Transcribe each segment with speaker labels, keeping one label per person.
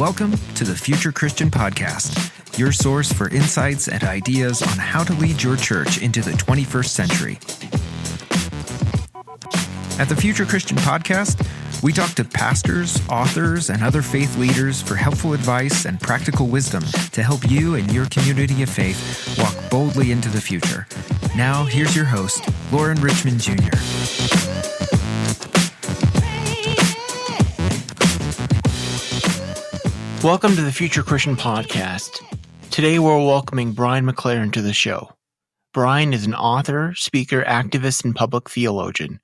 Speaker 1: Welcome to the Future Christian Podcast, your source for insights and ideas on how to lead your church into the 21st century. At the Future Christian Podcast, we talk to pastors, authors, and other faith leaders for helpful advice and practical wisdom to help you and your community of faith walk boldly into the future. Now, here's your host, Lauren Richmond Jr.
Speaker 2: Welcome to the Future Christian Podcast. Today we're welcoming Brian McLaren to the show. Brian is an author, speaker, activist, and public theologian.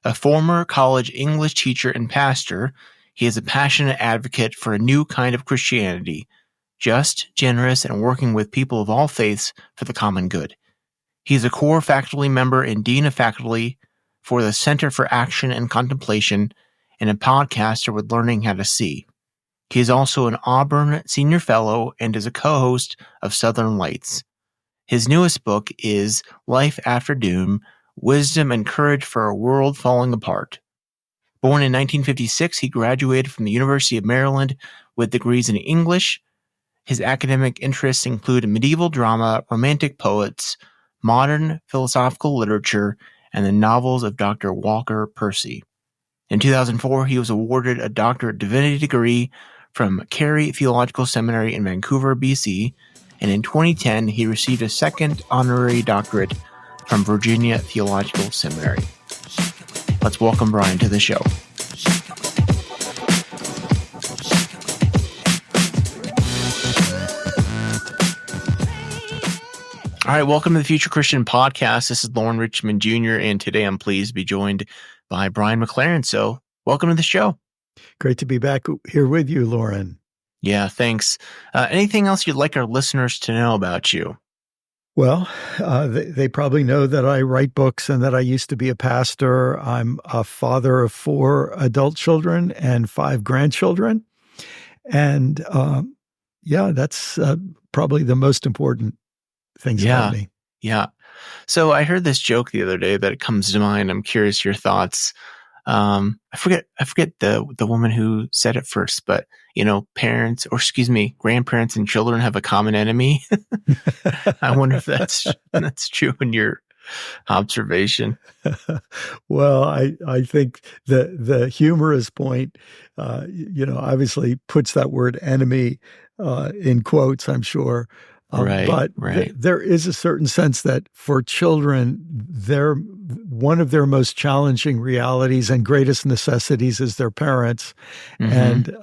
Speaker 2: A former college English teacher and pastor, he is a passionate advocate for a new kind of Christianity, just, generous, and working with people of all faiths for the common good. He is a core faculty member and dean of faculty for the Center for Action and Contemplation and a podcaster with Learning How to See. He is also an Auburn Senior Fellow and is a co-host of Southern Lights. His newest book is Life After Doom, Wisdom and Courage for a World Falling Apart. Born in 1956, he graduated from the University of Maryland with degrees in English. His academic interests include medieval drama, romantic poets, modern philosophical literature, and the novels of Dr. Walker Percy. In 2004, he was awarded a Doctorate of Divinity degree from Carey Theological Seminary in Vancouver, BC, and in 2010, he received a second honorary doctorate from Virginia Theological Seminary. Let's welcome Brian to the show. All right, welcome to the Future Christian Podcast. This is Lauren Richmond Jr., and today I'm pleased to be joined by Brian McLaren. So welcome to the show.
Speaker 3: Great to be back here with you, Lauren.
Speaker 2: Yeah, thanks. Anything else you'd like our listeners to know about you?
Speaker 3: Well, they probably know that I write books and that I used to be a pastor. I'm a father of 4 adult children and 5 grandchildren. And that's probably the most important things about me.
Speaker 2: Yeah. So I heard this joke the other day that comes to mind. I'm curious your thoughts. I forget the woman who said it first, but grandparents and children have a common enemy. I wonder if that's true in your observation.
Speaker 3: Well, I think the humorous point, obviously puts that word enemy in quotes, I'm sure. But there is a certain sense that for children, one of their most challenging realities and greatest necessities is their parents. Mm-hmm. And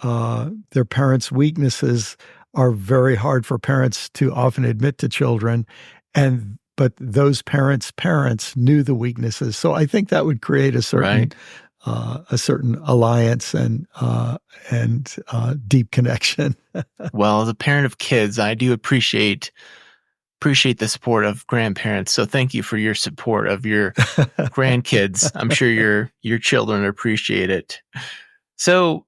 Speaker 3: their parents' weaknesses are very hard for parents to often admit to children. But those parents' parents knew the weaknesses. So I think that would create a certain alliance and deep connection.
Speaker 2: Well, as a parent of kids, I do appreciate the support of grandparents. So thank you for your support of your grandkids. I'm sure your children appreciate it. So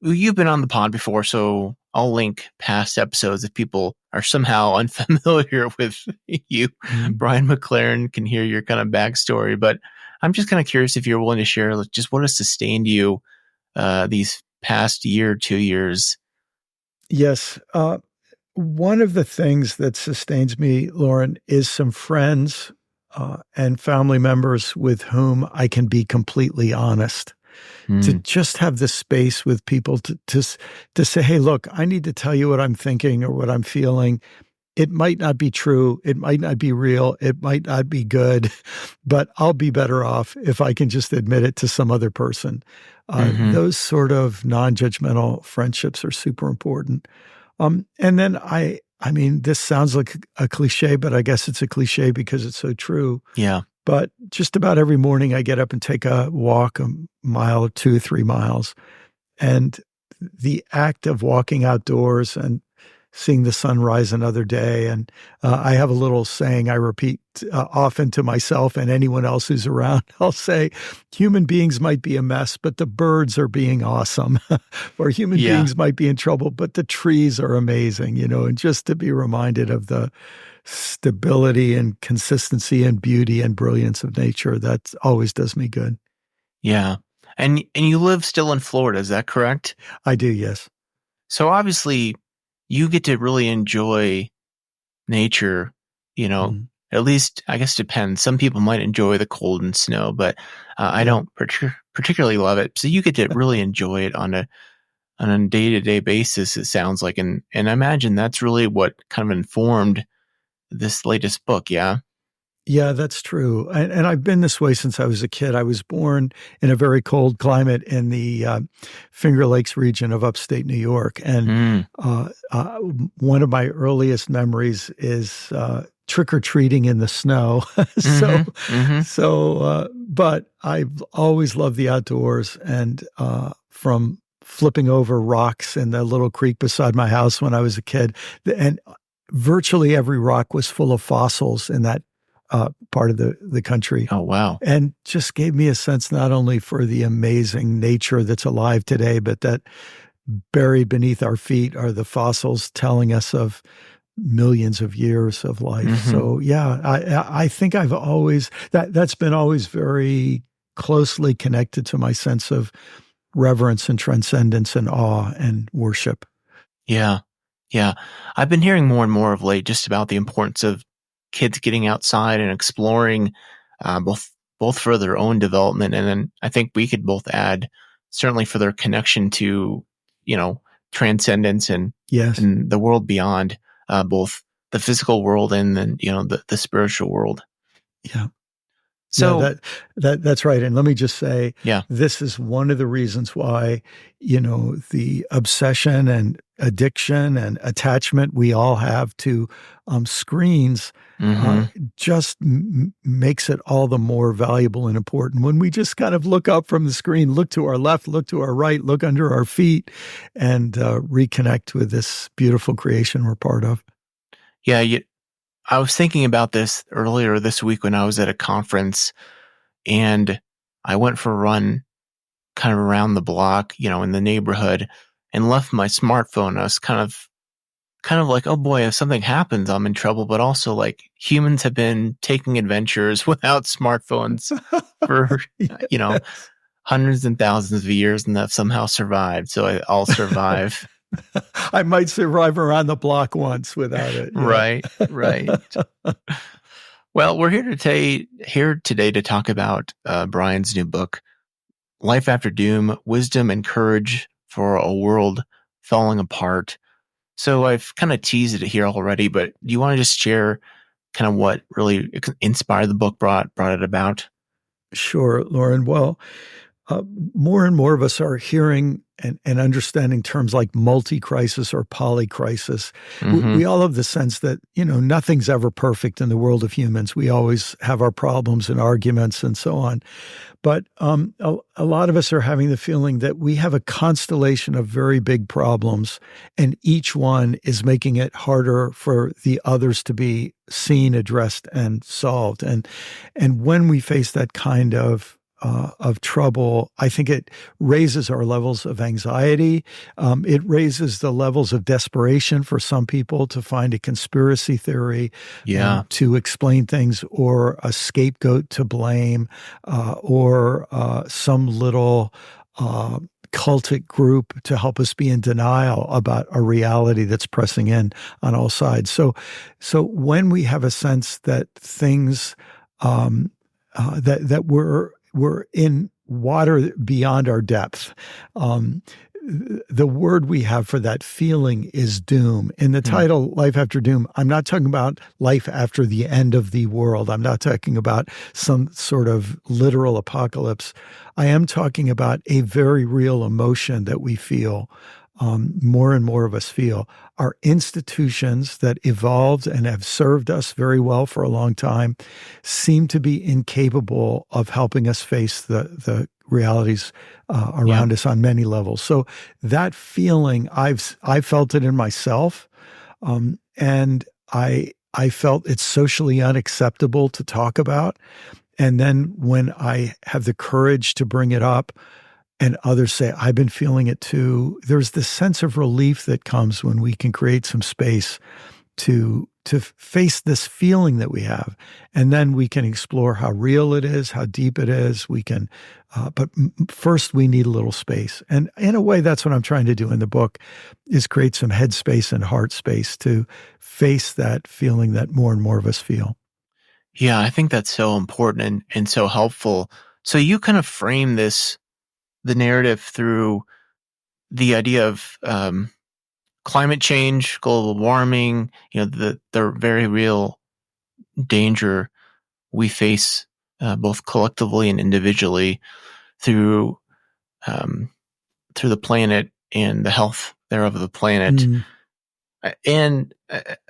Speaker 2: you've been on the pod before, so I'll link past episodes if people are somehow unfamiliar with you. Mm-hmm. Brian McLaren can hear your kind of backstory, but I'm just kind of curious if you're willing to share just what has sustained you these past year, 2 years.
Speaker 3: Yes. One of the things that sustains me, Lauren, is some friends and family members with whom I can be completely honest. To just have the space with people to say, hey, look, I need to tell you what I'm thinking or what I'm feeling. It might not be true. It might not be real. It might not be good, but I'll be better off if I can just admit it to some other person. Those sort of non-judgmental friendships are super important. And then I mean, this sounds like a cliche, but I guess it's a cliche because it's so true.
Speaker 2: Yeah.
Speaker 3: But just about every morning I get up and take a walk, a mile, 2 or 3 miles. And the act of walking outdoors and seeing the sun rise another day. And I have a little saying I repeat often to myself and anyone else who's around. I'll say, human beings might be a mess, but the birds are being awesome. Or human beings might be in trouble, but the trees are amazing, and just to be reminded of the stability and consistency and beauty and brilliance of nature, that always does me good.
Speaker 2: Yeah. And you live still in Florida, is that correct?
Speaker 3: I do, yes.
Speaker 2: So obviously, you get to really enjoy nature,
Speaker 3: Mhm.
Speaker 2: at least, I guess, depends. Some people might enjoy the cold and snow, but I
Speaker 3: Yeah.
Speaker 2: don't particularly love it. So you get to really enjoy it on a day-to-day basis, it sounds like. And I imagine that's really what kind of informed this latest book. Yeah.
Speaker 3: Yeah, that's true. And I've been this way since I was a kid. I was born in a very cold climate in the Finger Lakes region of upstate New York. And
Speaker 2: Mm.
Speaker 3: one of my earliest memories is trick-or-treating in the snow. But I've always loved the outdoors, and from flipping over rocks in the little creek beside my house when I was a kid, and virtually every rock was full of fossils in that part of the country.
Speaker 2: Oh, wow.
Speaker 3: And just gave me a sense not only for the amazing nature that's alive today, but that buried beneath our feet are the fossils telling us of millions of years of life.
Speaker 2: Mm-hmm.
Speaker 3: So yeah, I think I've always, that's been always very closely connected to my sense of reverence and transcendence and awe and worship.
Speaker 2: Yeah. Yeah. I've been hearing more and more of late just about the importance of kids getting outside and exploring, both for their own development. And then I think we could both add certainly for their connection to, transcendence and the world beyond, both the physical world and then, the spiritual world.
Speaker 3: Yeah.
Speaker 2: So
Speaker 3: that's right. And let me just say,
Speaker 2: yeah,
Speaker 3: this is one of the reasons why, the obsession and addiction and attachment we all have to screens just makes it all the more valuable and important. When we just kind of look up from the screen, look to our left, look to our right, look under our feet, and reconnect with this beautiful creation we're part of.
Speaker 2: Yeah, I was thinking about this earlier this week when I was at a conference, and I went for a run kind of around the block, in the neighborhood, and left my smartphone. I was kind of like, oh boy, if something happens, I'm in trouble. But also, like, humans have been taking adventures without smartphones for, hundreds and thousands of years, and have somehow survived. So I'll survive.
Speaker 3: I might survive around the block once without it.
Speaker 2: Yeah. Right. Well, we're here today to talk about Brian's new book, Life After Doom: Wisdom and Courage for a World Falling Apart. So I've kind of teased it here already, but do you want to just share kind of what really inspired the book, brought it about?
Speaker 3: Sure, Lauren. Well, more and more of us are hearing and understanding terms like multi-crisis or polycrisis. We all have the sense that, nothing's ever perfect in the world of humans. We always have our problems and arguments and so on. But a lot of us are having the feeling that we have a constellation of very big problems, and each one is making it harder for the others to be seen, addressed, and solved. And when we face that kind of trouble, I think it raises our levels of anxiety. It raises the levels of desperation for some people to find a conspiracy theory, to explain things, or a scapegoat to blame, or some little cultic group to help us be in denial about a reality that's pressing in on all sides. So when we have a sense that things that we're in water beyond our depth. The word we have for that feeling is doom. In the title, Life After Doom, I'm not talking about life after the end of the world. I'm not talking about some sort of literal apocalypse. I am talking about a very real emotion that we feel. More and more of us feel. Our institutions that evolved and have served us very well for a long time seem to be incapable of helping us face the realities around us on many levels. So that feeling, I felt it in myself, and I felt it's socially unacceptable to talk about. And then when I have the courage to bring it up, and others say, I've been feeling it too, there's this sense of relief that comes when we can create some space to face this feeling that we have, and then we can explore how real it is, how deep it is. We can, but first we need a little space, and in a way, that's what I'm trying to do in the book, is create some head space and heart space to face that feeling that more and more of us feel.
Speaker 2: Yeah, I think that's so important and so helpful. So you kind of frame the narrative through the idea of climate change, global warming, the very real danger we face both collectively and individually through the planet and the health thereof of the planet. And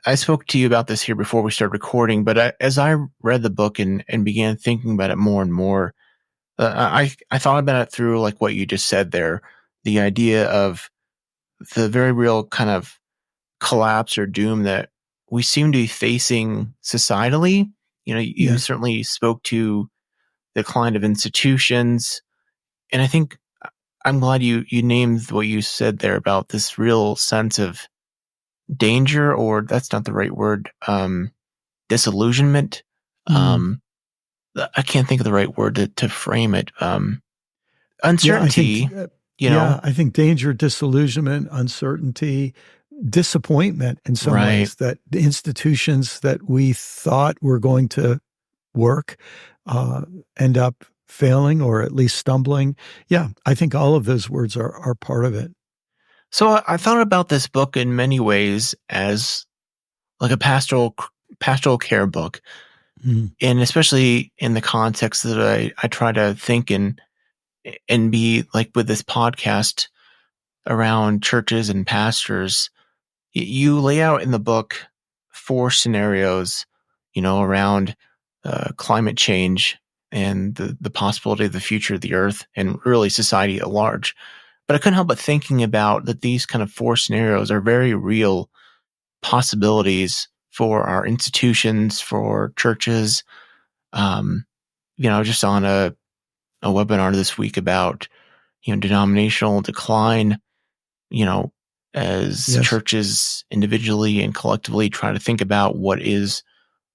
Speaker 2: I spoke to you about this here before we started recording, but as I read the book and began thinking about it more and more, I thought about it through like what you just said there, the idea of the very real kind of collapse or doom that we seem to be facing societally. You certainly spoke to the decline of institutions, and I think I'm glad you named what you said there about this real sense of danger, or that's not the right word, disillusionment. I can't think of the right word to frame it. Uncertainty.
Speaker 3: I think danger, disillusionment, uncertainty, disappointment in some ways, that the institutions that we thought were going to work end up failing or at least stumbling. Yeah, I think all of those words are part of it.
Speaker 2: So I thought about this book in many ways as like a pastoral care book, and especially in the context that I try to think and be like with this podcast around churches and pastors. You lay out in the book 4 scenarios, around climate change and the possibility of the future of the earth and really society at large. But I couldn't help but thinking about that these kind of 4 scenarios are very real possibilities for our institutions, for churches. Just on a webinar this week about, denominational decline, as churches individually and collectively try to think about what is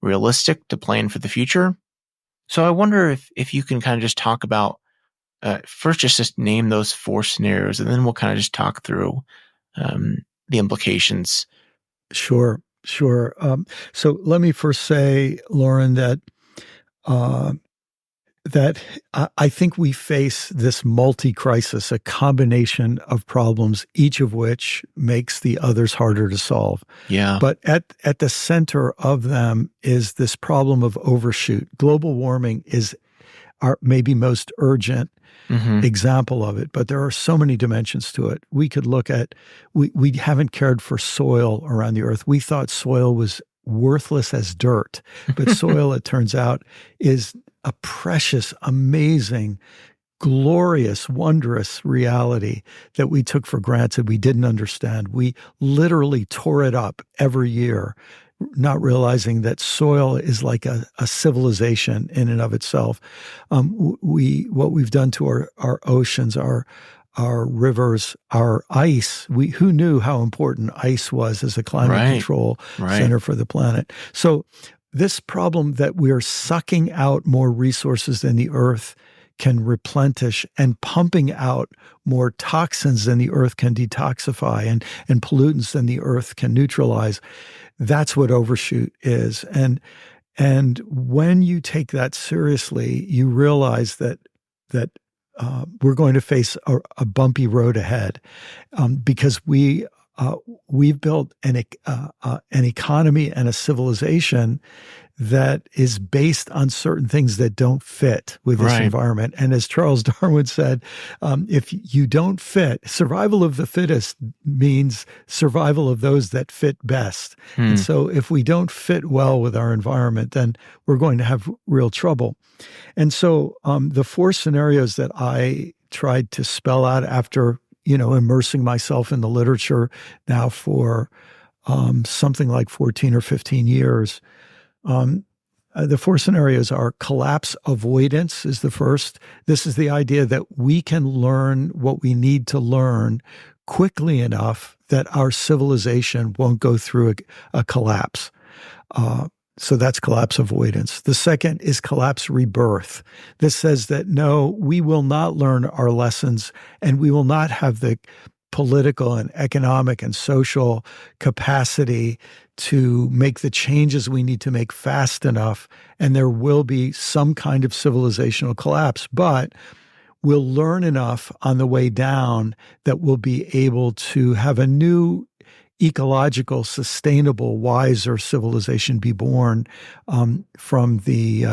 Speaker 2: realistic to plan for the future. So I wonder if you can kind of just talk about, first just name those 4 scenarios, and then we'll kind of just talk through the implications.
Speaker 3: Sure. So let me first say, Lauren, that I think we face this multi-crisis, a combination of problems, each of which makes the others harder to solve.
Speaker 2: Yeah.
Speaker 3: But at the center of them is this problem of overshoot. Global warming is our maybe most urgent example of it, but there are so many dimensions to it. We could look at, we haven't cared for soil around the earth. We thought soil was worthless as dirt, but soil, it turns out, is a precious, amazing, glorious, wondrous reality that we took for granted. We didn't understand. We literally tore it up every year, not realizing that soil is like a civilization in and of itself. What we've done to our oceans, our rivers, our ice. Who knew how important ice was as a climate control center for the planet? So this problem that we're sucking out more resources than the earth can replenish and pumping out more toxins than the earth can detoxify and pollutants than the earth can neutralize. That's what overshoot is. And when you take that seriously, you realize that we're going to face a bumpy road ahead, because we've built an economy and a civilization that is based on certain things that don't fit with this environment. And as Charles Darwin said, if you don't fit, survival of the fittest means survival of those that fit best. And so if we don't fit well with our environment, then we're going to have real trouble. And so the 4 scenarios that I tried to spell out after, immersing myself in the literature now for something like 14 or 15 years, the 4 scenarios are collapse avoidance is the first. This is the idea that we can learn what we need to learn quickly enough that our civilization won't go through a collapse. So that's collapse avoidance. The second is collapse rebirth. This says that no, we will not learn our lessons, and we will not have the political and economic and social capacity to make the changes we need to make fast enough. And there will be some kind of civilizational collapse, but we'll learn enough on the way down that we'll be able to have a new ecological, sustainable, wiser civilization be born from the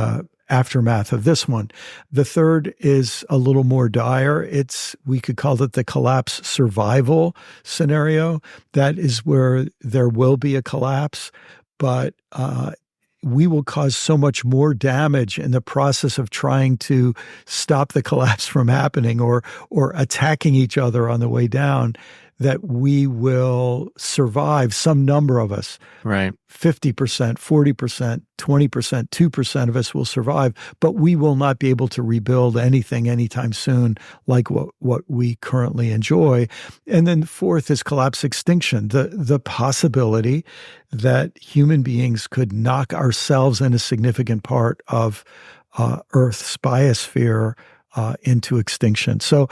Speaker 3: aftermath of this one. The third is a little more dire. We could call it the collapse survival scenario. That is where there will be a collapse, but we will cause so much more damage in the process of trying to stop the collapse from happening or attacking each other on the way down that we will survive, some number of us.
Speaker 2: Right.
Speaker 3: 50%, 40%, 20%, 2% of us will survive, but we will not be able to rebuild anything anytime soon like what we currently enjoy. And then fourth is collapse extinction, the possibility that human beings could knock ourselves and a significant part of Earth's biosphere into extinction. So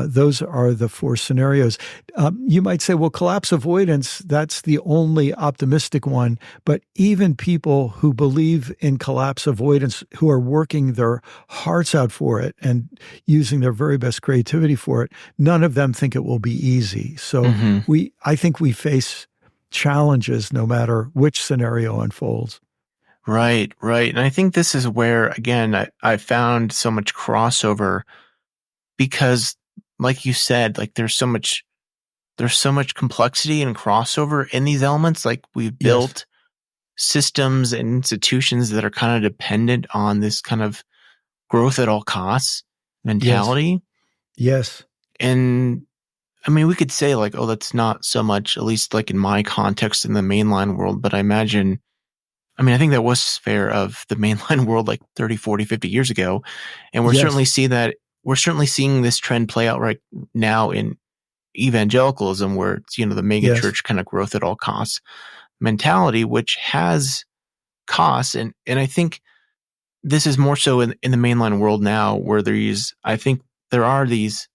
Speaker 3: those are the four scenarios. You might say, well, collapse avoidance, that's the only optimistic one. But even people who believe in collapse avoidance, who are working their hearts out for it and using their very best creativity for it, none of them think it will be easy. So I think we face challenges no matter which scenario unfolds.
Speaker 2: Right. And I think this is where, again, I found so much crossover because, like you said, like there's so much complexity and crossover in these elements. Like we've built systems and institutions that are kind of dependent on this kind of growth at all costs mentality.
Speaker 3: Yes.
Speaker 2: And I mean, we could say like, oh, that's not so much, at least like in my context in the mainline world. But I think that was fair of the mainline world like 30, 40, 50 years ago. And we're certainly seeing this trend play out right now in evangelicalism, where it's, the mega church kind of growth at all costs mentality, which has costs. And I think this is more so in the mainline world now, where I think there are these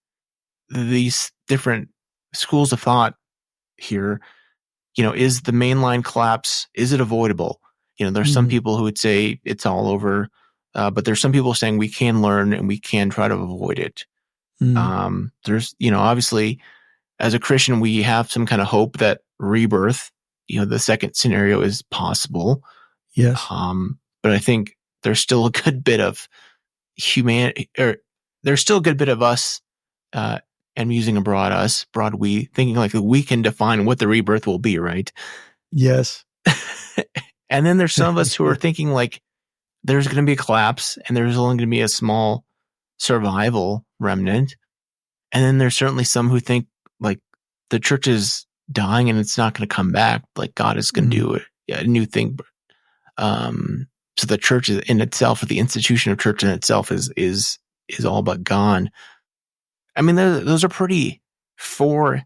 Speaker 2: different schools of thought here. Is the mainline collapse, is it avoidable? There's some people who would say it's all over. But there's some people saying we can learn and we can try to avoid it. There's, obviously, as a Christian, we have some kind of hope that rebirth, the second scenario is possible.
Speaker 3: Yes.
Speaker 2: But I think there's still a good bit of humanity, or there's still a good bit of us, and using a broad we, thinking like we can define what the rebirth will be, right?
Speaker 3: Yes.
Speaker 2: And then there's some of us who are thinking like, there's going to be a collapse and there's only going to be a small survival remnant. And then there's certainly some who think like the church is dying and it's not going to come back. Like God is going to do a new thing. So the church in itself, or the institution of church in itself is all but gone. I mean, those are pretty four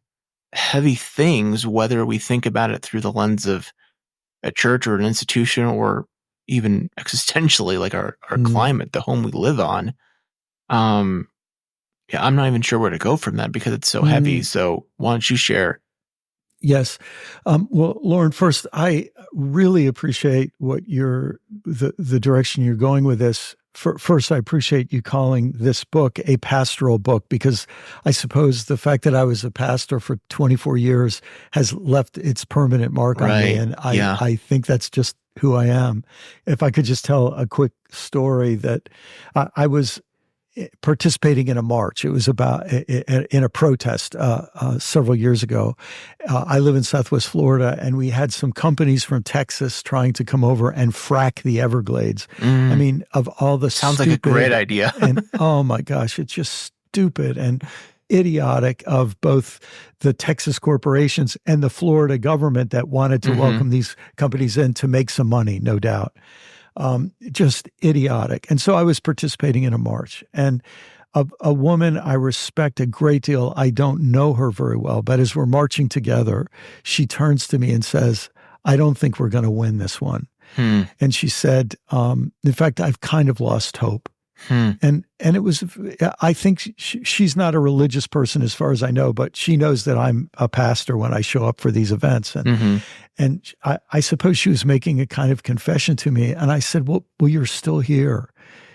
Speaker 2: heavy things, whether we think about it through the lens of a church or an institution, or even existentially, like our climate, the home we live on. I'm not even sure where to go from that because it's so heavy. So why don't you share?
Speaker 3: Yes. Well, Lauren, first, I really appreciate what the direction you're going with this. First, I appreciate you calling this book a pastoral book, because I suppose the fact that I was a pastor for 24 years has left its permanent mark on me. And I think that's just who I am. If I could just tell a quick story that I was participating in a march. It was in a protest several years ago. I live in Southwest Florida, and we had some companies from Texas trying to come over and frack the Everglades. I mean, of all the
Speaker 2: sounds like a great idea.
Speaker 3: And oh my gosh, it's just stupid and idiotic of both the Texas corporations and the Florida government that wanted to welcome these companies in to make some money, no doubt. Just idiotic. And so I was participating in a march, and a woman I respect a great deal. I don't know her very well, but as we're marching together, she turns to me and says, I don't think we're going to win this one. And she said, in fact, I've kind of lost hope. And it was, I think she's not a religious person as far as I know, but she knows that I'm a pastor when I show up for these events. And I suppose she was making a kind of confession to me. And I said, well, you're still here.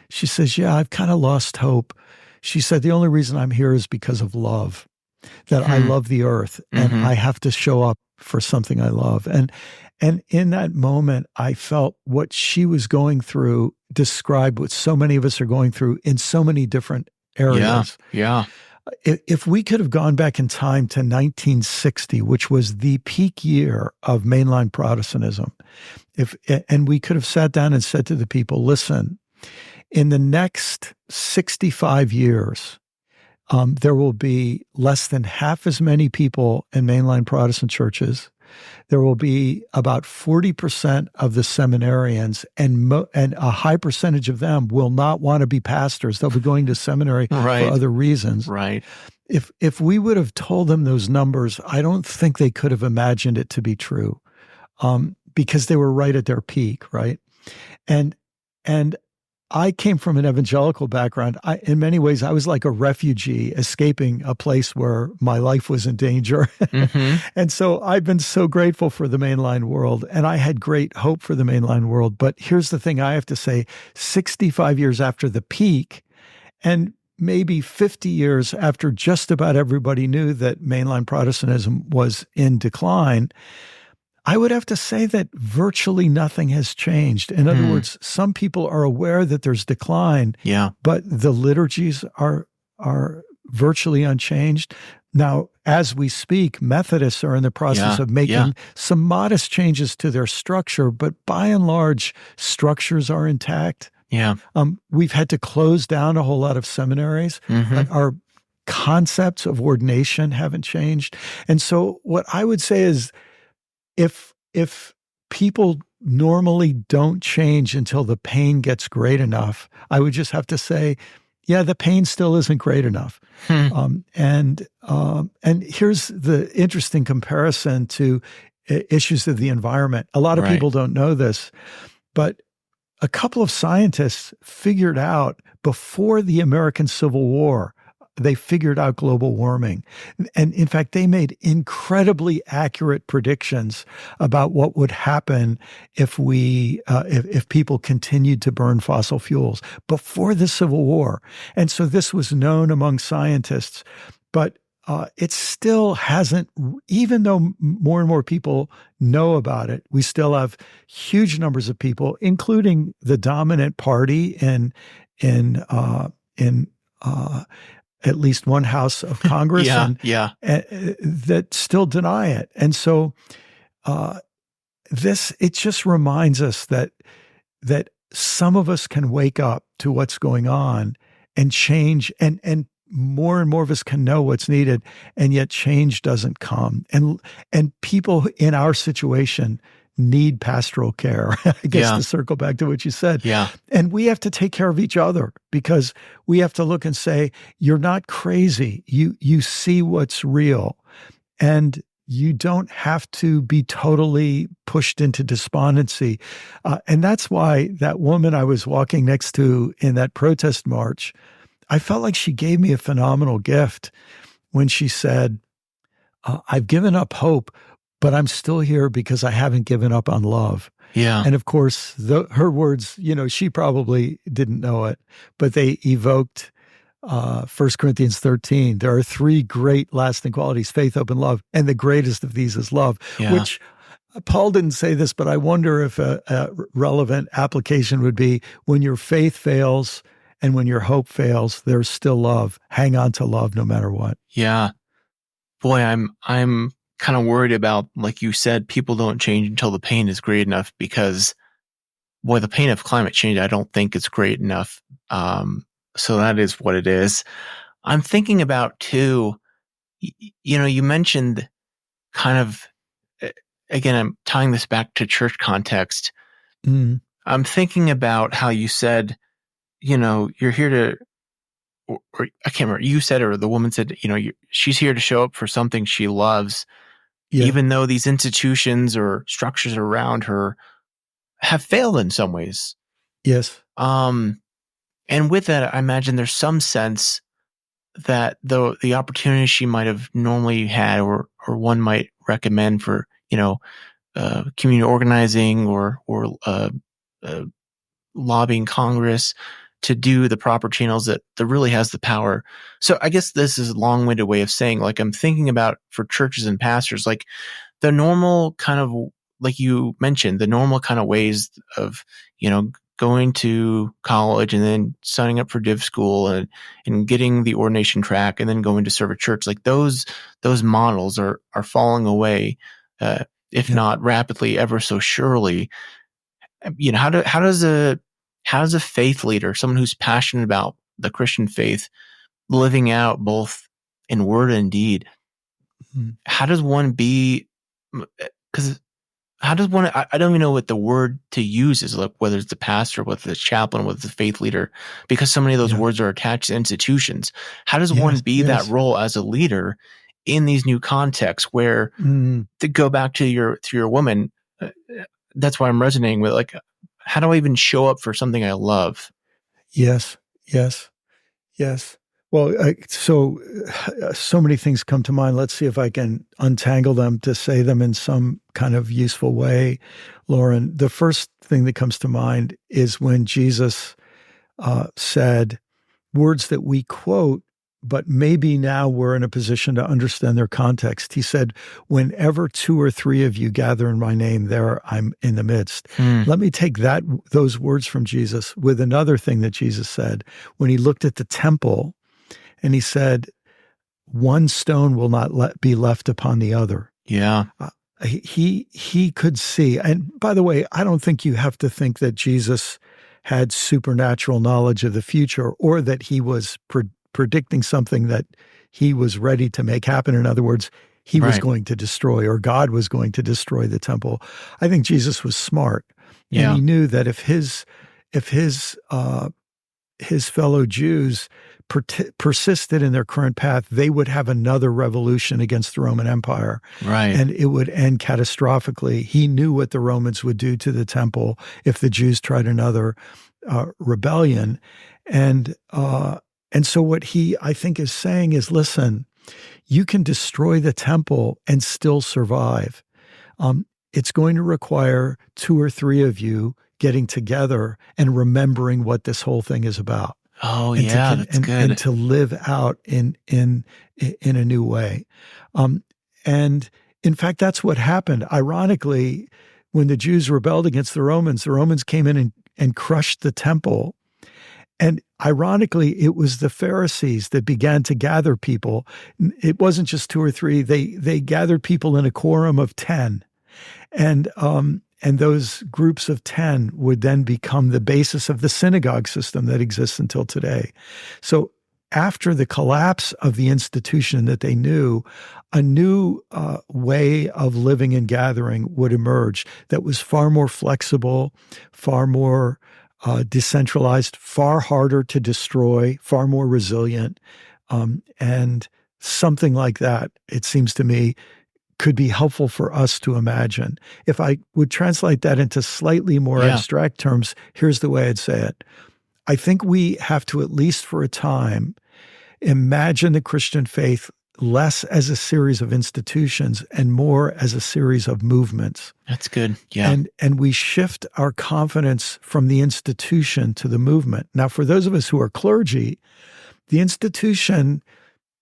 Speaker 3: She says, yeah, I've kind of lost hope. She said, the only reason I'm here is because of love, that I love the earth and I have to show up for something I love. And in that moment, I felt what she was going through described what so many of us are going through in so many different areas.
Speaker 2: Yeah.
Speaker 3: If we could have gone back in time to 1960, which was the peak year of mainline Protestantism, and we could have sat down and said to the people, listen, in the next 65 years, there will be less than half as many people in mainline Protestant churches. There will be about 40% of the seminarians, and a high percentage of them will not want to be pastors. They'll be going to seminary for other reasons.
Speaker 2: Right.
Speaker 3: If we would have told them those numbers, I don't think they could have imagined it to be true, because they were right at their peak, right? And I came from an evangelical background. In many ways, I was like a refugee escaping a place where my life was in danger. And so I've been so grateful for the mainline world, and I had great hope for the mainline world. But here's the thing I have to say, 65 years after the peak, and maybe 50 years after just about everybody knew that mainline Protestantism was in decline, I would have to say that virtually nothing has changed. In other words, some people are aware that there's decline, but the liturgies are virtually unchanged. Now, as we speak, Methodists are in the process of making some modest changes to their structure, but by and large, structures are intact. We've had to close down a whole lot of seminaries. Our concepts of ordination haven't changed. And so what I would say is, if people normally don't change until the pain gets great enough, I would just have to say, yeah, the pain still isn't great enough. And here's the interesting comparison to issues of the environment. A lot of people don't know this, but a couple of scientists figured out before the American Civil War, they figured out global warming. And in fact, they made incredibly accurate predictions about what would happen if people continued to burn fossil fuels before the Civil War. And so this was known among scientists, but it still hasn't, even though more and more people know about it, we still have huge numbers of people, including the dominant party in at least one house of Congress, that still deny it. And so it just reminds us that some of us can wake up to what's going on and change, and more of us can know what's needed, and yet change doesn't come. And people in our situation need pastoral care, I guess, to circle back to what you said. And we have to take care of each other, because we have to look and say, you're not crazy. You see what's real, and you don't have to be totally pushed into despondency. And that's why that woman I was walking next to in that protest march, I felt like she gave me a phenomenal gift when she said, I've given up hope, but I'm still here because I haven't given up on love. And of course, her words, she probably didn't know it, but they evoked 1 Corinthians 13. There are three great lasting qualities: faith, hope, and love. And the greatest of these is love, which Paul didn't say this, but I wonder if a relevant application would be, when your faith fails and when your hope fails, there's still love. Hang on to love no matter what.
Speaker 2: Boy, I'm kind of worried about, like you said, people don't change until the pain is great enough, because, boy, the pain of climate change, I don't think it's great enough. So that is what it is. I'm thinking about, too, you mentioned kind of, again, I'm tying this back to church context. I'm thinking about how you said, you're here to or I can't remember, you said, or the woman said, she's here to show up for something she loves, even though these institutions or structures around her have failed in some ways.
Speaker 3: Yes.
Speaker 2: And with that, I imagine there's some sense that the opportunity she might have normally had, or one might recommend for, community organizing or lobbying Congress to do the proper channels that really has the power. So I guess this is a long-winded way of saying, like, I'm thinking about for churches and pastors, like the normal kind of, like you mentioned, the normal kind of ways of, going to college and then signing up for div school and getting the ordination track and then going to serve a church. Like those models are falling away, if not rapidly, ever so surely. How does a faith leader, someone who's passionate about the Christian faith, living out both in word and deed, how does one be? Because how does one? I don't even know what the word to use is. Like whether it's the pastor, whether it's the chaplain, whether it's the faith leader, because so many of those words are attached to institutions. How does one be that role as a leader in these new contexts? Where to go back to your woman, that's why I'm resonating with. Like, how do I even show up for something I love?
Speaker 3: Yes. Well, so many things come to mind. Let's see if I can untangle them to say them in some kind of useful way, Lauren. The first thing that comes to mind is when Jesus said words that we quote, but maybe now we're in a position to understand their context. He said, whenever 2 or 3 of you gather in my name, there I'm in the midst. Let me take those words from Jesus with another thing that Jesus said when he looked at the temple. And he said, one stone will not be left upon the other.
Speaker 2: Yeah.
Speaker 3: He could see. And by the way, I don't think you have to think that Jesus had supernatural knowledge of the future or that he was predicting something that he was ready to make happen. In other words, he was going to destroy, or God was going to destroy the temple. I think Jesus was smart. And he knew that if his fellow Jews persisted in their current path, they would have another revolution against the Roman Empire.
Speaker 2: Right.
Speaker 3: And it would end catastrophically. He knew what the Romans would do to the temple if the Jews tried another rebellion. And so what he, I think, is saying is, listen, you can destroy the temple and still survive. It's going to require 2 or 3 of you getting together and remembering what this whole thing is about.
Speaker 2: Oh, that's good.
Speaker 3: And to live out in a new way. And in fact, that's what happened. Ironically, when the Jews rebelled against the Romans came in and crushed the temple. And ironically, it was the Pharisees that began to gather people. It wasn't just 2 or 3. They gathered people in a quorum of 10. And those groups of 10 would then become the basis of the synagogue system that exists until today. So after the collapse of the institution that they knew, a new way of living and gathering would emerge that was far more flexible, far more decentralized, far harder to destroy, far more resilient. And something like that, it seems to me, could be helpful for us to imagine. If I would translate that into slightly more abstract terms, here's the way I'd say it. I think we have to, at least for a time, imagine the Christian faith less as a series of institutions and more as a series of movements.
Speaker 2: That's good. Yeah.
Speaker 3: And we shift our confidence from the institution to the movement. Now, for those of us who are clergy, the institution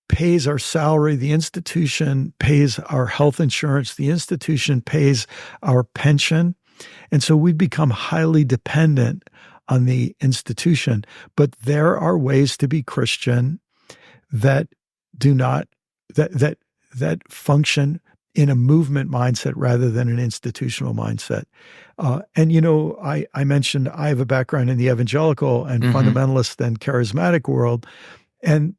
Speaker 3: pays our salary, the institution pays our health insurance, the institution pays our pension. And so we become highly dependent on the institution. But there are ways to be Christian that do not, that function in a movement mindset rather than an institutional mindset. And I mentioned I have a background in the evangelical and fundamentalist and charismatic world. And,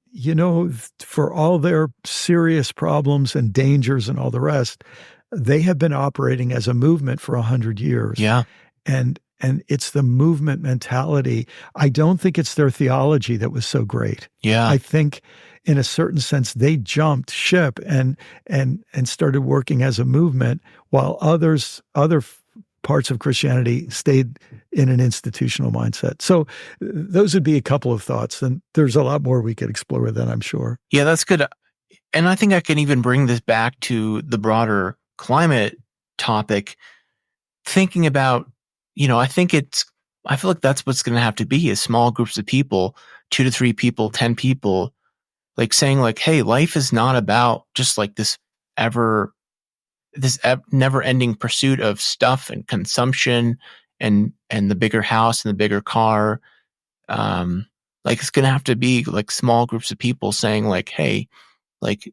Speaker 3: for all their serious problems and dangers and all the rest, they have been operating as a movement for 100 years.
Speaker 2: Yeah.
Speaker 3: And and it's the movement mentality. I don't think it's their theology that was so great.
Speaker 2: Yeah.
Speaker 3: I think in a certain sense, they jumped ship and started working as a movement, while other parts of Christianity stayed in an institutional mindset. So those would be a couple of thoughts, and there's a lot more we could explore with that, I'm sure.
Speaker 2: Yeah, that's good. And I think I can even bring this back to the broader climate topic, thinking about, I feel like that's what's going to have to be, is small groups of people, 2 to 3 people, 10 people, like saying like, hey, life is not about just like this never ending pursuit of stuff and consumption and the bigger house and the bigger car. Like it's going to have to be like small groups of people saying like, hey, like,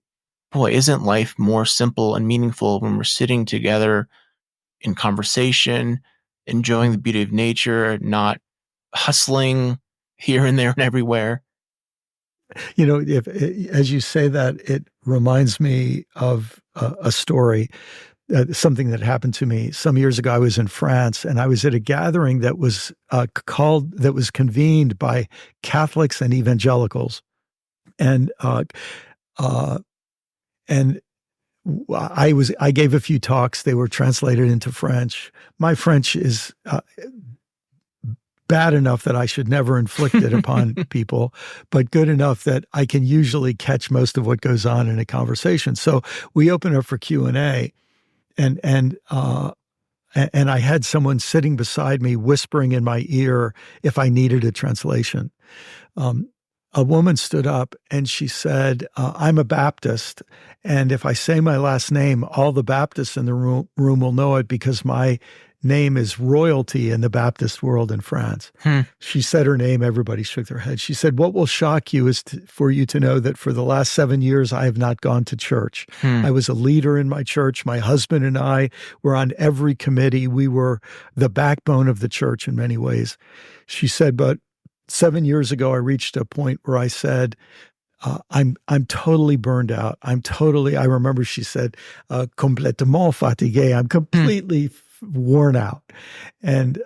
Speaker 2: boy, isn't life more simple and meaningful when we're sitting together in conversation, enjoying the beauty of nature, not hustling here and there and everywhere?
Speaker 3: As you say that, it reminds me of a story, something that happened to me some years ago. I was in France, and I was at a gathering that was convened by Catholics and evangelicals, and I gave a few talks. They were translated into French. My French is bad enough that I should never inflict it upon people, but good enough that I can usually catch most of what goes on in a conversation. So we open up for Q&A, and I had someone sitting beside me whispering in my ear if I needed a translation. A woman stood up and she said, I'm a Baptist, and if I say my last name, all the Baptists in the room will know it, because my name is royalty in the Baptist world in France. She said her name, everybody shook their head. She said, what will shock you is for you to know that for the last 7 years, I have not gone to church. I was a leader in my church. My husband and I were on every committee. We were the backbone of the church in many ways. She said, but 7 years ago, I reached a point where I said, I'm totally burned out. I remember she said, complètement fatigué. I'm completely worn out. And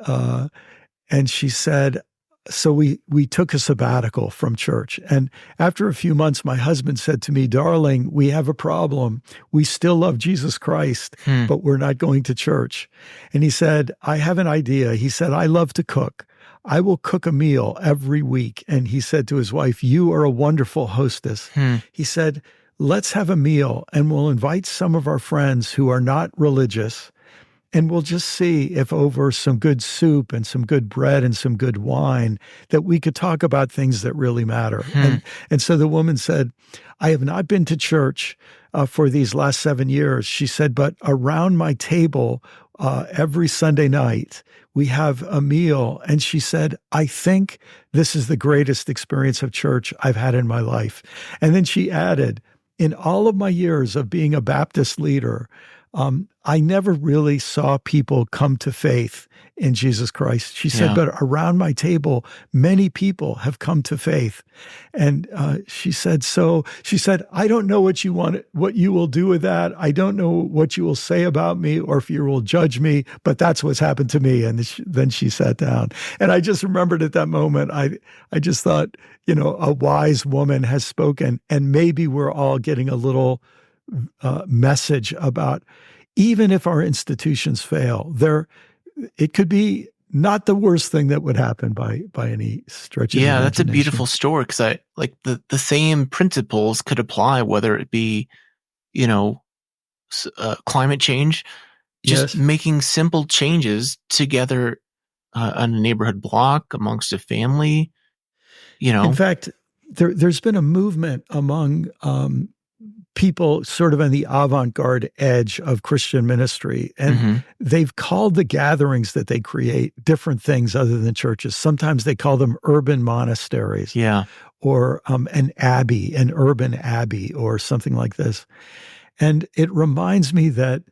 Speaker 3: she said, so we took a sabbatical from church. And after a few months, my husband said to me, darling, we have a problem. We still love Jesus Christ, but we're not going to church. And he said, I have an idea. He said, I love to cook. I will cook a meal every week. And he said to his wife, you are a wonderful hostess. He said, let's have a meal, and we'll invite some of our friends who are not religious, and we'll just see if over some good soup and some good bread and some good wine that we could talk about things that really matter. And so the woman said, I have not been to church for these last 7 years. She said, but around my table every Sunday night, we have a meal. And she said, I think this is the greatest experience of church I've had in my life. And then she added, in all of my years of being a Baptist leader, I never really saw people come to faith in Jesus Christ. She said, but around my table, many people have come to faith. And she said, I don't know what you will do with that. I don't know what you will say about me or if you will judge me, but that's what's happened to me. And then she sat down. And I just remembered at that moment, I just thought, a wise woman has spoken, and maybe we're all getting a little message about, even if our institutions fail, it could be not the worst thing that would happen by any stretch of imagination.
Speaker 2: That's a beautiful story, because I like the same principles could apply, whether it be, climate change, just making simple changes together on a neighborhood block, amongst a family.
Speaker 3: In fact, there's been a movement among people sort of on the avant-garde edge of Christian ministry. And they've called the gatherings that they create different things other than churches. Sometimes they call them urban monasteries. Or an urban abbey, or something like this. And it reminds me that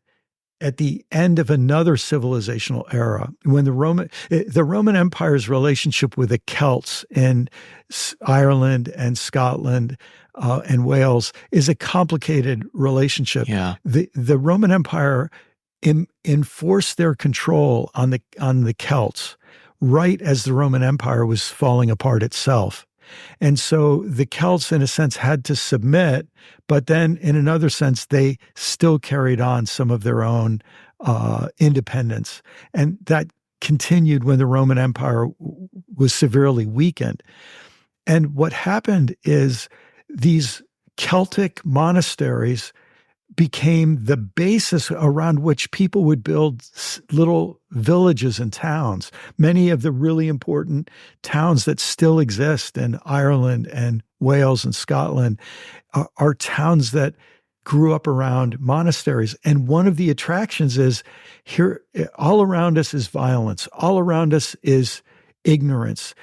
Speaker 3: at the end of another civilizational era, when the Roman Empire's relationship with the Celts in Ireland and Scotland and Wales is a complicated relationship. The Roman Empire enforce their control on the Celts right as the Roman Empire was falling apart itself. And so the Celts, in a sense, had to submit, but then in another sense, they still carried on some of their own independence. And that continued when the Roman Empire was severely weakened. And what happened is these Celtic monasteries became the basis around which people would build little villages and towns. Many of the really important towns that still exist in Ireland and Wales and Scotland are towns that grew up around monasteries. And one of the attractions is here, all around us is violence. All around us is ignorance.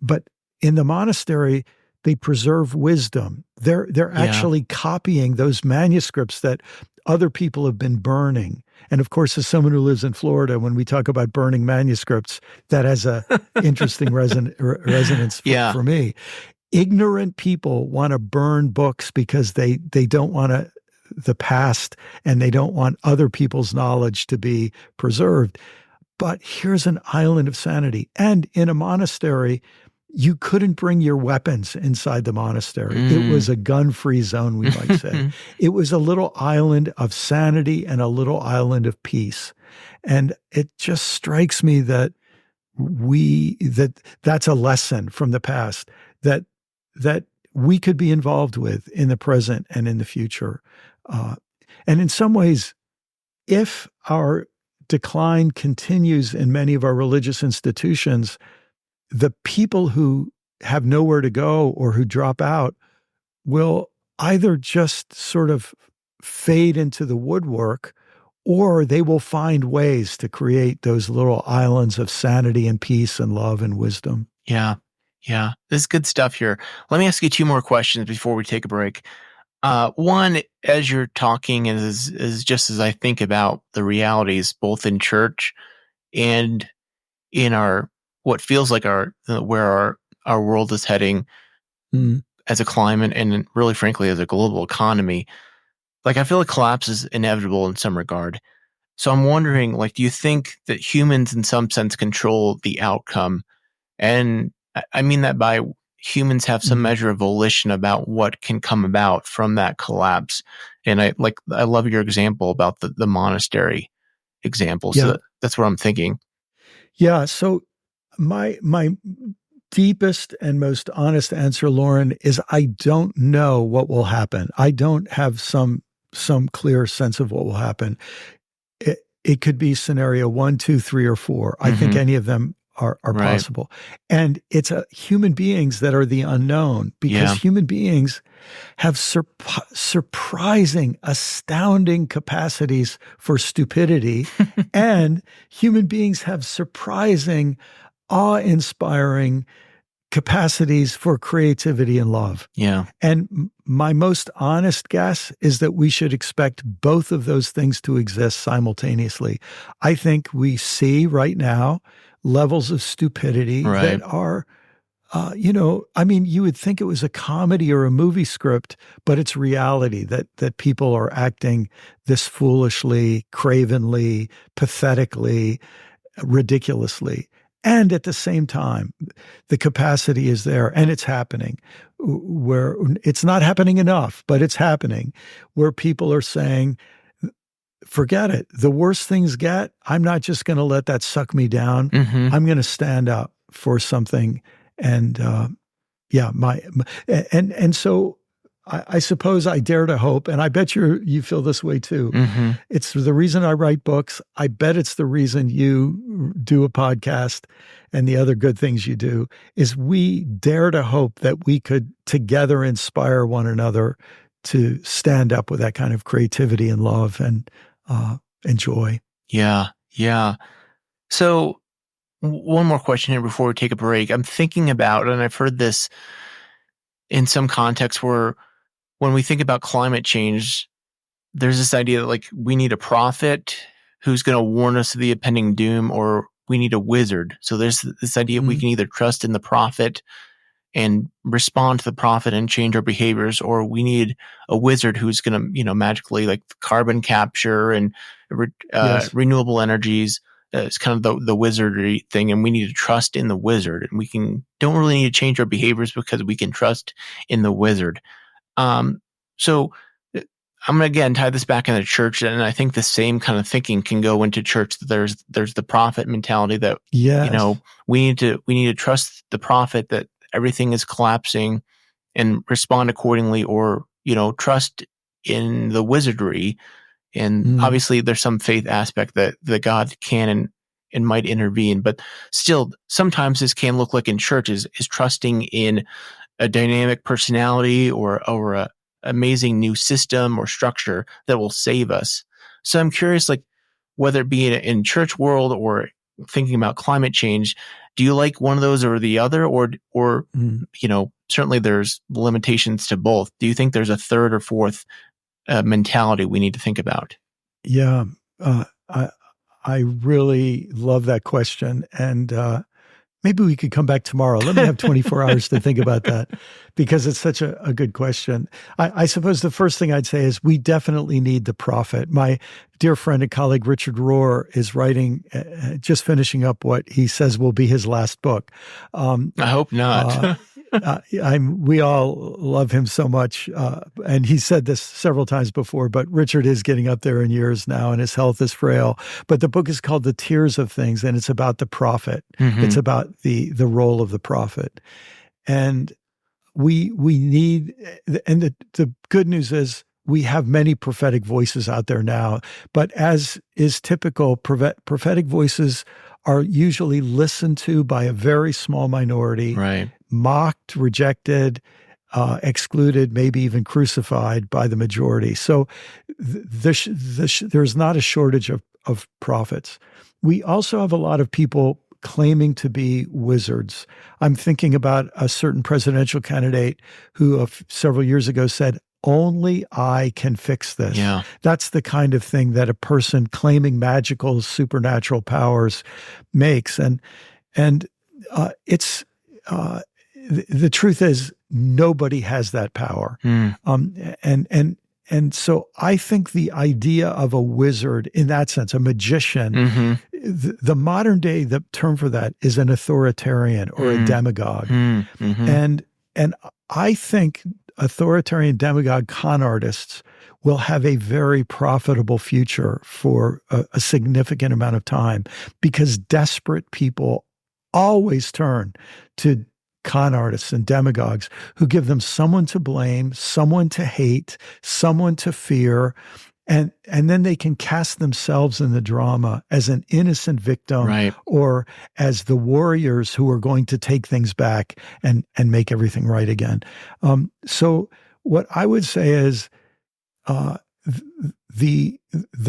Speaker 3: But in the monastery, they preserve wisdom. They're actually copying those manuscripts that other people have been burning. And of course, as someone who lives in Florida, when we talk about burning manuscripts, that has a interesting resonance for me. Ignorant people want to burn books because they don't want the past, and they don't want other people's knowledge to be preserved. But here's an island of sanity. And in a monastery, you couldn't bring your weapons inside the monastery. It was a gun-free zone, we might say. It was a little island of sanity and a little island of peace. And it just strikes me that that's a lesson from the past that we could be involved with in the present and in the future. And in some ways, if our decline continues in many of our religious institutions, the people who have nowhere to go or who drop out will either just sort of fade into the woodwork, or they will find ways to create those little islands of sanity and peace and love and wisdom.
Speaker 2: Yeah. This is good stuff here. Let me ask you two more questions before we take a break. One, as you're talking, is just as I think about the realities, both in church and in our what feels like where our world is heading as a climate, and really, frankly, as a global economy. Like, I feel like collapse is inevitable in some regard. So I'm wondering, like, do you think that humans in some sense control the outcome? And I mean that by humans have some measure of volition about what can come about from that collapse. And I love your example about the monastery example. So that's what I'm thinking.
Speaker 3: Yeah. So my deepest and most honest answer, Lauren, is I don't know what will happen. I don't have some clear sense of what will happen. It could be scenario 1, 2, 3, or 4. I think any of them are possible. And it's human beings that are the unknown, because human beings have surprising, astounding capacities for stupidity. And human beings have surprising, awe-inspiring capacities for creativity and love.
Speaker 2: Yeah.
Speaker 3: And my most honest guess is that we should expect both of those things to exist simultaneously. I think we see right now levels of stupidity that are, I mean, you would think it was a comedy or a movie script, but it's reality that people are acting this foolishly, cravenly, pathetically, ridiculously. And at the same time, the capacity is there, and it's happening, where it's not happening enough, but it's happening, where people are saying, forget it. The worse things get, I'm not just going to let that suck me down. I'm going to stand up for something. And so I suppose I dare to hope, and I bet you feel this way too. It's the reason I write books. I bet it's the reason you do a podcast and the other good things you do, is we dare to hope that we could together inspire one another to stand up with that kind of creativity and love and joy.
Speaker 2: Yeah. So one more question here before we take a break. I'm thinking about, and I've heard this in some contexts, where when we think about climate change, there's this idea that, like, we need a prophet who's going to warn us of the impending doom, or we need a wizard. So there's this idea we can either trust in the prophet and respond to the prophet and change our behaviors, or we need a wizard who's going to, magically, like carbon capture and
Speaker 3: Yes.
Speaker 2: renewable energies. It's kind of the wizardry thing, and we need to trust in the wizard, and we don't really need to change our behaviors because we can trust in the wizard. So I'm going to again tie this back into church, and I think the same kind of thinking can go into church. There's the prophet mentality that we need to trust the prophet that everything is collapsing and respond accordingly, or trust in the wizardry. And obviously there's some faith aspect that God can and might intervene, but still sometimes this can look like in churches is trusting in a dynamic personality or a amazing new system or structure that will save us. So I'm curious, like, whether it be in church world or thinking about climate change, do you like one of those or the other, or certainly there's limitations to both. Do you think there's a third or fourth mentality we need to think about?
Speaker 3: Yeah, I really love that question, and maybe we could come back tomorrow. Let me have 24 hours to think about that, because it's such a good question. I suppose the first thing I'd say is we definitely need the prophet. My dear friend and colleague Richard Rohr is writing, just finishing up what he says will be his last book.
Speaker 2: I hope not.
Speaker 3: We all love him so much, and he said this several times before, but Richard is getting up there in years now and his health is frail. But the book is called The Tears of Things, and it's about the prophet. Mm-hmm. It's about the role of the prophet. And we need, and the good news is we have many prophetic voices out there now, but as is typical, prophetic voices are usually listened to by a very small minority,
Speaker 2: right?
Speaker 3: Mocked, rejected, excluded, maybe even crucified by the majority. So there's not a shortage of prophets. We also have a lot of people claiming to be wizards. I'm thinking about a certain presidential candidate who several years ago said, "Only I can fix this."
Speaker 2: Yeah.
Speaker 3: That's the kind of thing that a person claiming magical supernatural powers makes. And it's the truth is nobody has that power. And so I think the idea of a wizard in that sense, a magician, the modern day, the term for that is an authoritarian or a demagogue. And I think authoritarian demagogue con artists will have a very profitable future for a significant amount of time, because desperate people always turn to con artists and demagogues who give them someone to blame, someone to hate, someone to fear, and then they can cast themselves in the drama as an innocent victim,
Speaker 2: right,
Speaker 3: or as the warriors who are going to take things back and make everything right again. So what I would say is the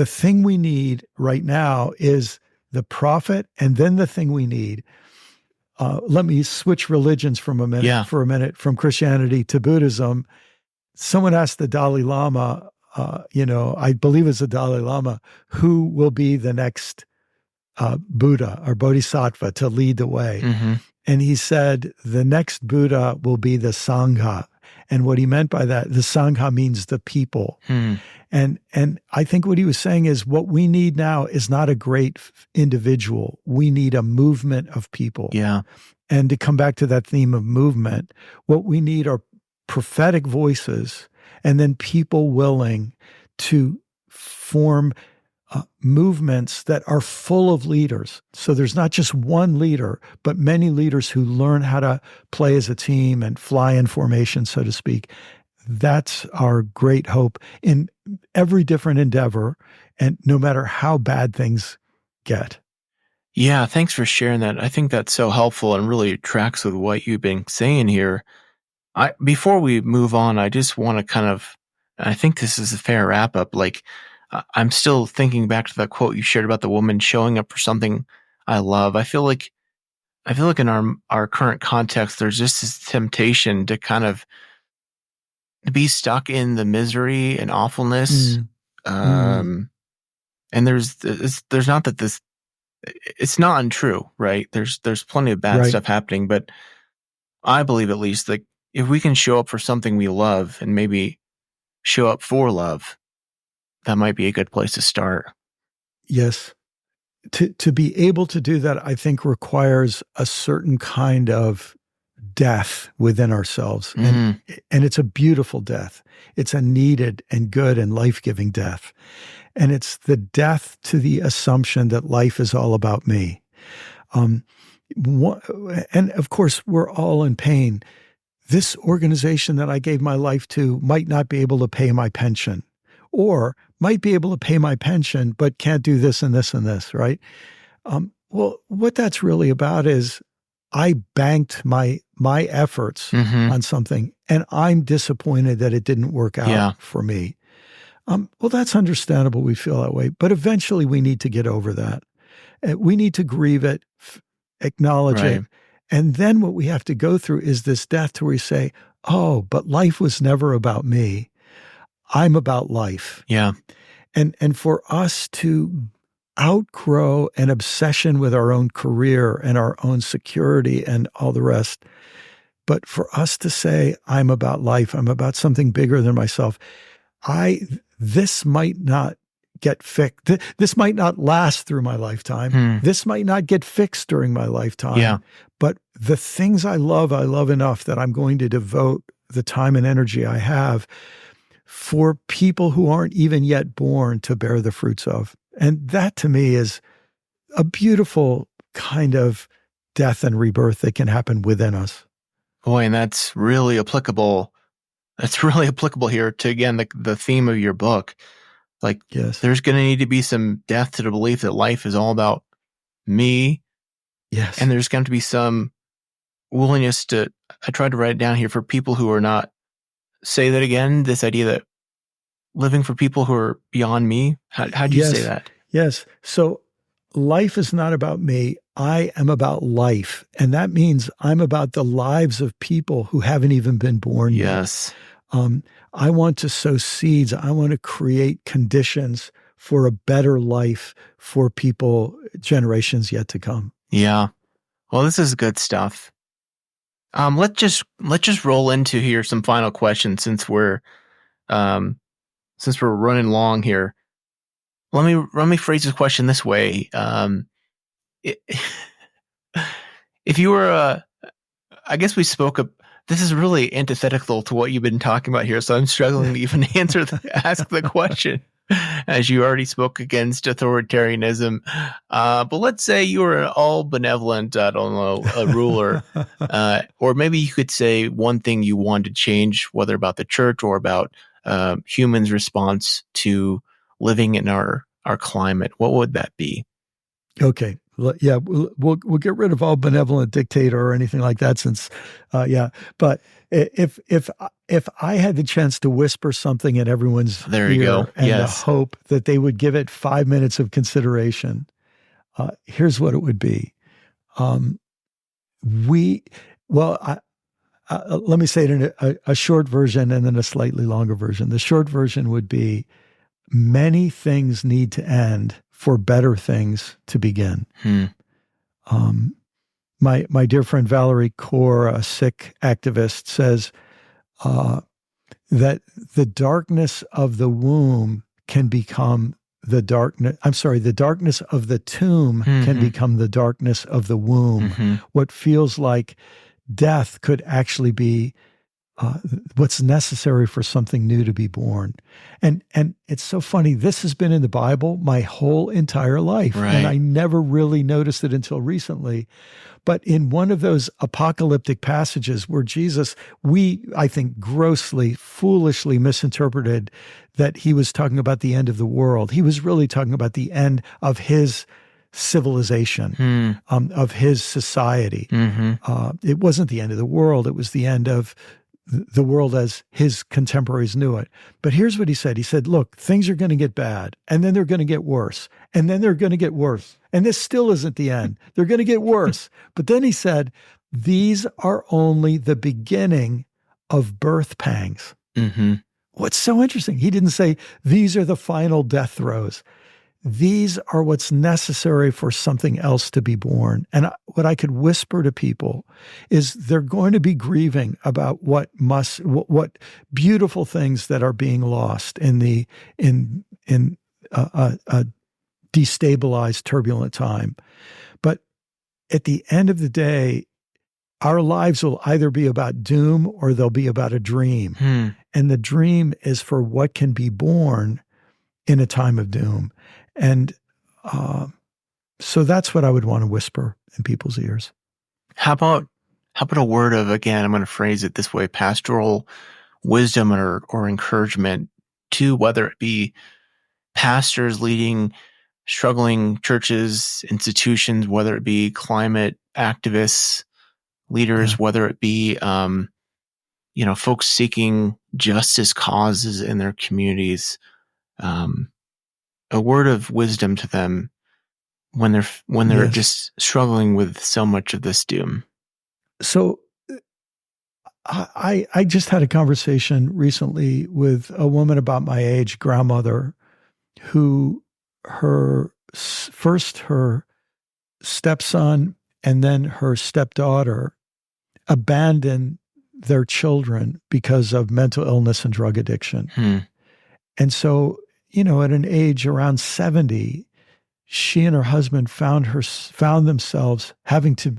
Speaker 3: thing we need right now is the prophet, and then the thing we need. Let me switch religions for a minute, from Christianity to Buddhism. Someone asked the Dalai Lama, I believe it's the Dalai Lama, who will be the next Buddha or Bodhisattva to lead the way. And he said, the next Buddha will be the Sangha. And what he meant by that, the Sangha means the people. And I think what he was saying is what we need now is not a great individual. We need a movement of people.
Speaker 2: Yeah.
Speaker 3: And to come back to that theme of movement, what we need are prophetic voices, and then people willing to form movements that are full of leaders. So there's not just one leader, but many leaders who learn how to play as a team and fly in formation, so to speak. That's our great hope in every different endeavor, and no matter how bad things get.
Speaker 2: Yeah, thanks for sharing that. I think that's so helpful and really tracks with what you've been saying here. Before we move on, I just want to I think this is a fair wrap up. Like, I'm still thinking back to that quote you shared about the woman showing up for something I love. I feel like in our current context, there's just this temptation to kind of be stuck in the misery and awfulness. And there's not that this, it's not untrue, right? There's plenty of bad stuff happening, but I believe at least, like if we can show up for something we love and maybe show up for love, that might be a good place to start.
Speaker 3: Yes. To be able to do that, I think requires a certain kind of death within ourselves. And it's a beautiful death. It's a needed and good and life-giving death. And it's the death to the assumption that life is all about me. And of course, we're all in pain. This organization that I gave my life to might not be able to pay my pension, or might be able to pay my pension, but can't do this and this and this, right? Well, what that's really about is I banked my efforts on something, and I'm disappointed that it didn't work out for me. Well, that's understandable. We feel that way, but eventually we need to get over that. We need to grieve it, acknowledge it. And then what we have to go through is this death to where we say, oh, but life was never about me. I'm about life.
Speaker 2: Yeah.
Speaker 3: And for us to outgrow an obsession with our own career and our own security and all the rest, but for us to say, I'm about life, I'm about something bigger than myself. This might not get fixed. This might not last through my lifetime. This might not get fixed during my lifetime.
Speaker 2: Yeah.
Speaker 3: But the things I love enough that I'm going to devote the time and energy I have for people who aren't even yet born to bear the fruits of. And that to me is a beautiful kind of death and rebirth that can happen within us.
Speaker 2: Boy, and that's really applicable. That's really applicable here to, again, the theme of your book. Like,
Speaker 3: yes,
Speaker 2: there's going to need to be some death to the belief that life is all about me.
Speaker 3: Yes.
Speaker 2: And there's going to be some willingness to, I tried to write it down here, for people who are not, say that again, this idea that living for people who are beyond me. How do you say that?
Speaker 3: Yes. So life is not about me. I am about life. And that means I'm about the lives of people who haven't even been born yet.
Speaker 2: Yes.
Speaker 3: I want to sow seeds. I want to create conditions for a better life for people, generations yet to come.
Speaker 2: Yeah. Well, this is good stuff. Let's just roll into here some final questions since we're running long here. Let me phrase this question this way. If you were I guess we spoke of, this is really antithetical to what you've been talking about here, so I'm struggling to even ask the question, as you already spoke against authoritarianism. But let's say you were an all benevolent, I don't know, a ruler, or maybe you could say one thing you wanted to change, whether about the church or about humans' response to living in our climate. What would that be?
Speaker 3: Okay. Yeah, we'll get rid of all benevolent dictator or anything like that, since, But if I had the chance to whisper something in everyone's ear and the hope that they would give it 5 minutes of consideration, here's what it would be. Let me say it in a short version and then a slightly longer version. The short version would be, many things need to end for better things to begin. My dear friend Valerie Kaur, a Sikh activist, says that the darkness of the womb can become the darkness. The darkness of the tomb can become the darkness of the womb. What feels like death could actually be what's necessary for something new to be born. And it's so funny. This has been in the Bible my whole entire life.
Speaker 2: Right.
Speaker 3: And I never really noticed it until recently. But in one of those apocalyptic passages where Jesus, I think, grossly, foolishly misinterpreted that he was talking about the end of the world. He was really talking about the end of his civilization, of his society. It wasn't the end of the world. It was the end of the world as his contemporaries knew it. But here's what he said. He said, look, things are going to get bad, and then they're going to get worse, and then they're going to get worse. And this still isn't the end. They're going to get worse. But then he said, these are only the beginning of birth pangs. What's so interesting? He didn't say, these are the final death throes. these are what's necessary for something else to be born. And what I could whisper to people is they're going to be grieving about what beautiful things that are being lost in a destabilized, turbulent time. But at the end of the day, our lives will either be about doom or they'll be about a dream. And the dream is for what can be born in a time of doom. And so that's what I would want to whisper in people's ears.
Speaker 2: How about a word of, again, I'm going to phrase it this way, pastoral wisdom or encouragement to, whether it be pastors leading struggling churches, institutions, whether it be climate activists, leaders, whether it be, folks seeking justice causes in their communities, a word of wisdom to them when they're just struggling with so much of this doom.
Speaker 3: So I just had a conversation recently with a woman about my age, grandmother, who her stepson and then her stepdaughter abandoned their children because of mental illness and drug addiction. And so, at an age around 70, she and her husband found themselves having to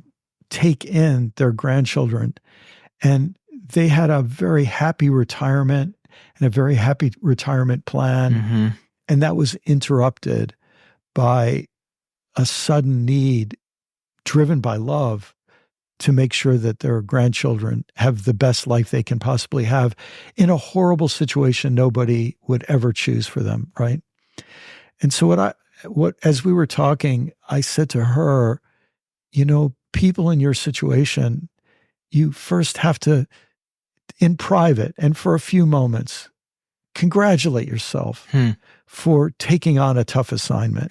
Speaker 3: take in their grandchildren. And they had a very happy retirement and a very happy retirement plan. And that was interrupted by a sudden need driven by love to make sure that their grandchildren have the best life they can possibly have in a horrible situation nobody would ever choose for them, right? And so as we were talking, I said to her, people in your situation, you first have to, in private and for a few moments, congratulate yourself for taking on a tough assignment.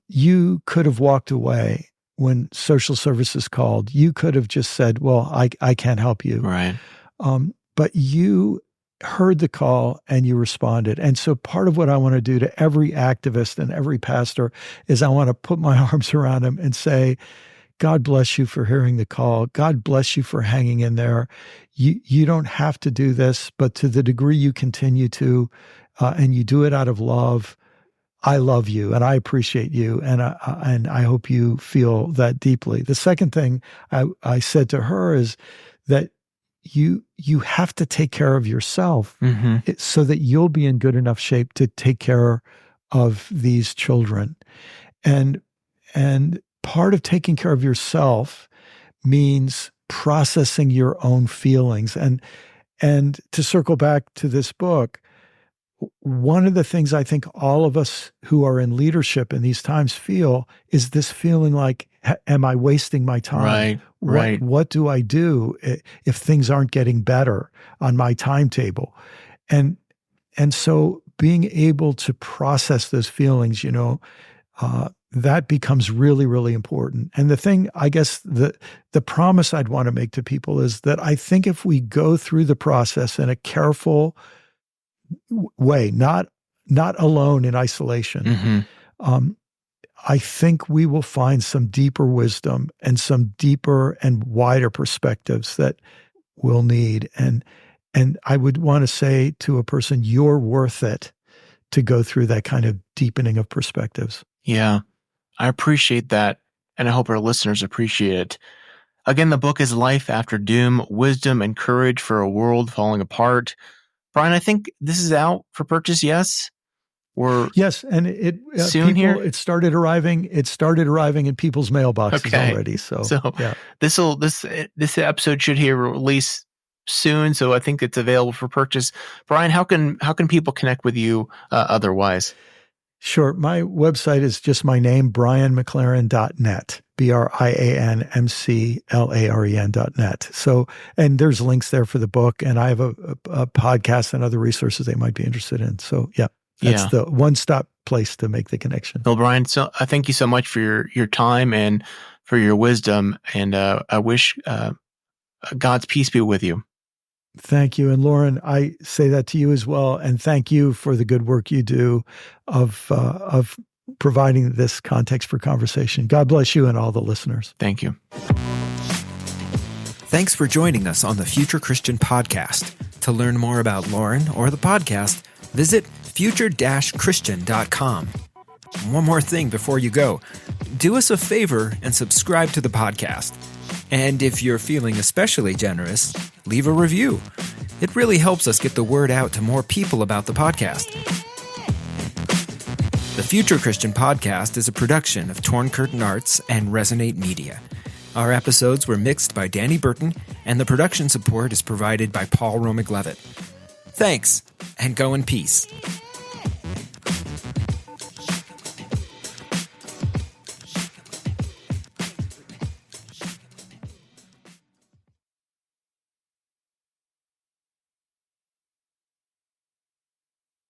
Speaker 3: You could have walked away when social services called. You could have just said, well, I can't help you.
Speaker 2: Right.
Speaker 3: But you heard the call and you responded. And so part of what I want to do to every activist and every pastor is I want to put my arms around them and say, God bless you for hearing the call. God bless you for hanging in there. You don't have to do this, but to the degree you continue to, and you do it out of love, I love you and I appreciate you, and I hope you feel that deeply. The second thing I said to her is that you have to take care of yourself so that you'll be in good enough shape to take care of these children. And part of taking care of yourself means processing your own feelings. And to circle back to this book, one of the things I think all of us who are in leadership in these times feel is this feeling like, am I wasting my time?
Speaker 2: Right.
Speaker 3: What do I do if things aren't getting better on my timetable? And so being able to process those feelings, that becomes really, really important. And the thing, I guess, the promise I'd want to make to people is that I think if we go through the process in a careful way, not alone in isolation, I think we will find some deeper wisdom and some deeper and wider perspectives that we'll need. And I would want to say to a person, you're worth it to go through that kind of deepening of perspectives.
Speaker 2: Yeah, I appreciate that, and I hope our listeners appreciate it. Again, the book is Life After Doom, Wisdom and Courage for a World Falling Apart. Brian, I think this is out for purchase, yes?
Speaker 3: Yes, and it
Speaker 2: soon here?
Speaker 3: It started arriving in people's mailboxes already. So yeah.
Speaker 2: This episode should hear release soon, so I think it's available for purchase. Brian, how can people connect with you otherwise?
Speaker 3: Sure. My website is just my name, brianmclaren.net, BrianMclaren.net. So, and there's links there for the book, and I have a podcast and other resources they might be interested in. So yeah, that's the one-stop place to make the connection.
Speaker 2: Well, Brian, so I thank you so much for your time and for your wisdom, and I wish God's peace be with you.
Speaker 3: Thank you. And Lauren, I say that to you as well. And thank you for the good work you do of providing this context for conversation. God bless you and all the listeners.
Speaker 2: Thank you.
Speaker 1: Thanks for joining us on the Future Christian Podcast. To learn more about Lauren or the podcast, visit future-christian.com. One more thing before you go. Do us a favor and subscribe to the podcast. And if you're feeling especially generous, leave a review. It really helps us get the word out to more people about the podcast. The Future Christian Podcast is a production of Torn Curtain Arts and Resonate Media. Our episodes were mixed by Danny Burton, and the production support is provided by Paul Romig-Levitt. Thanks, and go in peace.